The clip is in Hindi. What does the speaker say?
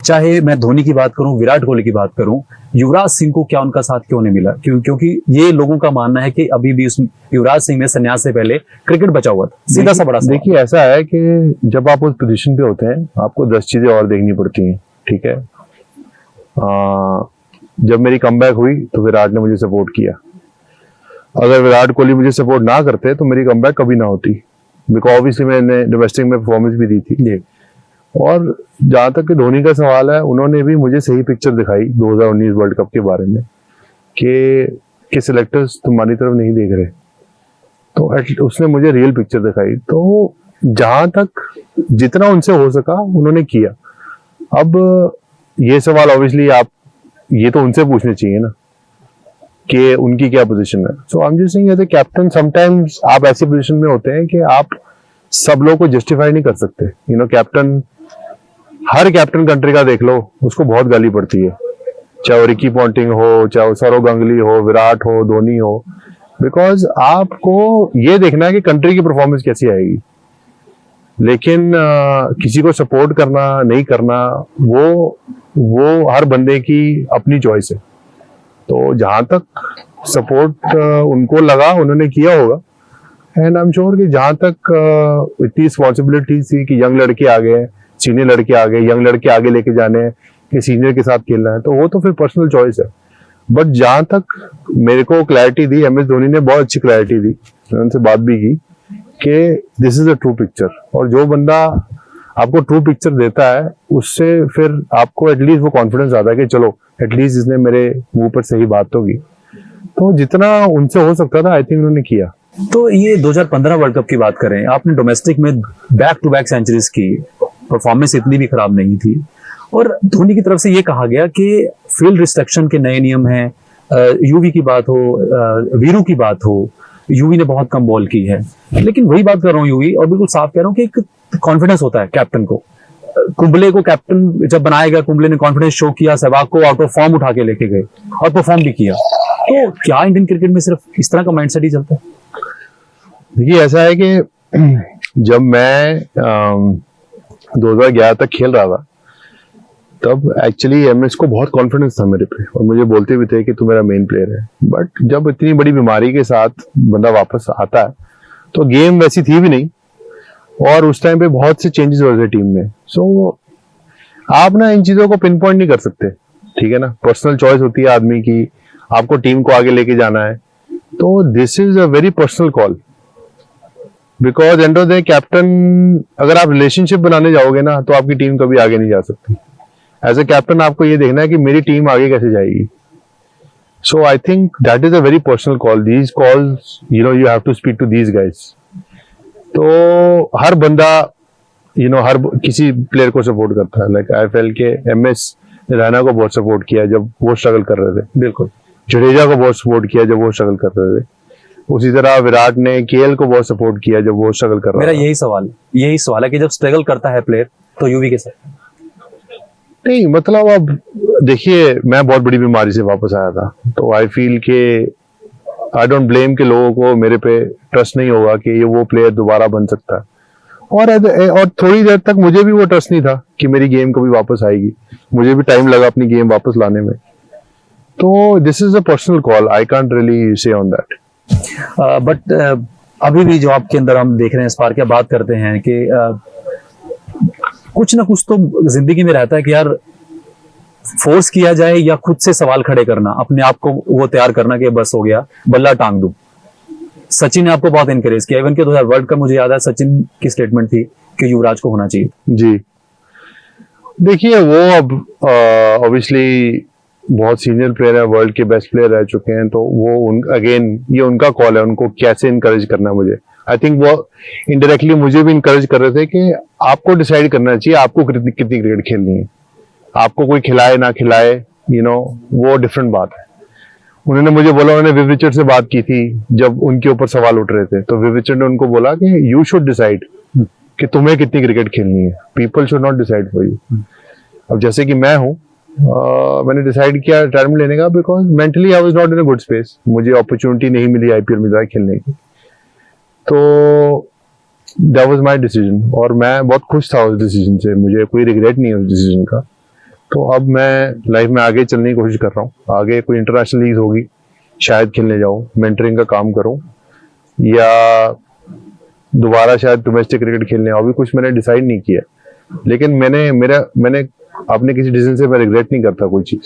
चाहे मैं धोनी की बात करूं, विराट कोहली की बात करूं, युवराज सिंह को क्या उनका साथ क्यों नहीं मिला? क्योंकि ये लोगों का मानना है कि अभी भी उस युवराज सिंह में संन्यास से पहले क्रिकेट बचा हुआ था। सीधा सा बड़ा सवाल। देखिए ऐसा है कि जब आप उस पोजीशन पे होते हैं आपको 10 चीजें और देखनी पड़ती हैं, ठीक है। जब मेरी कमबैक हुई तो विराट ने मुझे सपोर्ट किया। अगर विराट कोहली मुझे सपोर्ट ना करते तो मेरी कमबैक कभी ना होती, बिकॉज ऑब्वियसली मैंने डोमेस्टिक में परफॉर्मेंस भी दी थी। और जहां तक कि धोनी का सवाल है, उन्होंने भी मुझे सही पिक्चर दिखाई 2019 वर्ल्ड कप के बारे में कि सिलेक्टर्स तुम्हारी तरफ नहीं देख रहे, तो उसने मुझे रियल पिक्चर दिखाई। तो जहां तक जितना उनसे हो सका उन्होंने किया। अब ये सवाल ऑब्वियसली ये तो उनसे पूछने चाहिए ना कि उनकी क्या पोजीशन है। So I am just saying as a captain sometimes आप ऐसी पोजीशन में होते हैं कि आप सब लोगों को जस्टिफाई नहीं कर सकते। कैप्टन, हर कैप्टन कंट्री का देख लो, उसको बहुत गाली पड़ती है, चाहे वो रिकी पॉन्टिंग हो, चाहे वो सौरव गांगुली हो, विराट हो, धोनी हो, बिकॉज आपको ये देखना है कि कंट्री की परफॉर्मेंस कैसी आएगी। लेकिन किसी को सपोर्ट करना नहीं करना वो हर बंदे की अपनी चॉइस है। तो जहां तक सपोर्ट उनको लगा उन्होंने किया होगा। एंड आई एम श्योर कि जहां तक इतनी रिस्पॉन्सिबिलिटी थी कि यंग लड़के आ गए, सीनियर लड़के आ गए, यंग लड़के आगे लेके जाने हैं कि सीनियर के साथ खेलना है, तो वो तो फिर पर्सनल चॉइस है। बट जहां तक मेरे को क्लैरिटी दी, MS धोनी ने बहुत अच्छी क्लैरिटी दी, मैंने उनसे बात भी की कि this is a true picture. और जो बंदा आपको ट्रू पिक्चर देता है उससे फिर आपको एटलीस्ट वो कॉन्फिडेंस आता है कि चलो एटलीस्ट इसने मेरे मुंह पर सही बात तो की। तो जितना उनसे हो सकता था आई थिंक उन्होंने किया। तो ये 2015 वर्ल्ड कप की बात करें, आपने डोमेस्टिक में बैक टू बैक सेंचुरीज की, परफॉर्मेंस इतनी भी खराब नहीं थी। और धोनी की तरफ से ये कहा गया कि फील्ड रिस्ट्रिक्शन के नए नियम हैं, यूवी की बात हो, वीरू की बात हो, यूवी ने बहुत कम बॉल की है। लेकिन वही बात कर रहा हूँ यूवी, और बिल्कुल साफ कह रहा हूँ कि एक कॉन्फिडेंस होता है कैप्टन को। कुंबले को कैप्टन जब बनाया गया, कुंबले ने कॉन्फिडेंस शो किया, सहवाग को आउट ऑफ फॉर्म उठा के लेके गए और परफॉर्म भी किया। तो क्या इंडियन क्रिकेट में सिर्फ इस तरह का माइंडसेट ही चलता है? देखिए ऐसा है कि जब मैं 2011 तक खेल रहा था तब एक्चुअली MS को बहुत कॉन्फिडेंस था मेरे पे, और मुझे बोलते भी थे कि तू मेरा मेन प्लेयर है। बट जब इतनी बड़ी बीमारी के साथ बंदा वापस आता है तो गेम वैसी थी भी नहीं, और उस टाइम पे बहुत से चेंजेस हो रहे थे टीम में। सो आप ना इन चीजों को पिन पॉइंट नहीं कर सकते, ठीक है ना। पर्सनल चॉइस होती है आदमी की, आपको टीम को आगे लेके जाना है, तो this is a very personal call. Because end of the captain, अगर आप रिलेशनशिप बनाने जाओगे ना तो आपकी टीम कभी आगे नहीं जा सकती। एज ए कैप्टन आपको ये देखना है कि मेरी टीम आगे कैसे जाएगी। So I think that is a very personal call. These calls you have to speak to these guys. तो हर बंदा हर किसी प्लेयर को सपोर्ट करता है। लाइक IFL के MS रैना को बहुत सपोर्ट किया जब वो स्ट्रगल कर रहे थे, बिल्कुल। जडेजा को बहुत सपोर्ट किया जब वो स्ट्रगल कर रहे थे। उसी तरह विराट ने KL को बहुत सपोर्ट किया जब वो स्ट्रगल कर रहा था। मेरा यही सवाल है कि जब स्ट्रगल करता है प्लेयर तो यूवी के साथ नहीं, मतलब अब देखिए मैं बहुत बड़ी बीमारी से वापस आया था, तो आई फील के आई डोंट ब्लेम के लोगों को मेरे पे ट्रस्ट नहीं होगा कि ये वो प्लेयर दोबारा बन सकता है। और थोड़ी देर तक मुझे भी वो ट्रस्ट नहीं था कि मेरी गेम कभी वापस आएगी। मुझे भी टाइम लगा अपनी गेम वापस लाने में। तो this is a personal call, I can't really say on that. But अभी भी जो आपके अंदर हम देख रहे हैं, इस बार क्या बात करते हैं कि कुछ ना कुछ तो जिंदगी में रहता है कि यार फोर्स किया जाए या खुद से सवाल खड़े करना, अपने आप को वो तैयार करना कि बस हो गया, बल्ला टांग दूं। सचिन ने आपको बहुत इनकरेज किया। इवन के 2000 वर्ल्ड कप मुझे याद है सचिन की स्टेटमेंट थी कि युवराज को होना चाहिए। जी देखिए, वो अब ऑब्वियसली बहुत सीनियर प्लेयर है, वर्ल्ड के बेस्ट प्लेयर रह चुके हैं, तो वो अगेन ये उनका कॉल है, उनको कैसे इनकरेज करना है। मुझे आई थिंक वो इनडायरेक्टली मुझे भी इनकरेज कर रहे थे कि आपको डिसाइड करना चाहिए आपको कितनी क्रिकेट खेलनी है। आपको कोई खिलाए ना खिलाए, वो डिफरेंट बात है। उन्होंने मुझे बोला, उन्होंने विव रिचर्ड से बात की थी जब उनके ऊपर सवाल उठ रहे थे, तो विव रिचर्ड ने उनको बोला कि यू शुड डिसाइड कि तुम्हें कितनी क्रिकेट खेलनी है, people should not decide for you. अब जैसे कि मैं हूँ, मैंने डिसाइड किया रिटायरमेंट लेने का because mentally I was not in a good space. मुझे अपॉर्चुनिटी नहीं मिली IPL में जाकर खेलने की, तो दैट वाज माय डिसीजन और मैं बहुत खुश था उस डिसीजन से। मुझे कोई रिग्रेट नहीं है उस डिसीजन का। तो अब मैं लाइफ में आगे चलने की कोशिश कर रहा हूँ। आगे कोई इंटरनेशनल लीग होगी, शायद खेलने जाऊँ, मेंटरिंग का काम करूँ, या दोबारा शायद डोमेस्टिक क्रिकेट खेलने। अभी कुछ मैंने डिसाइड नहीं किया, लेकिन मैंने अपने किसी डिसीजन से मैं रिग्रेट नहीं करता कोई चीज।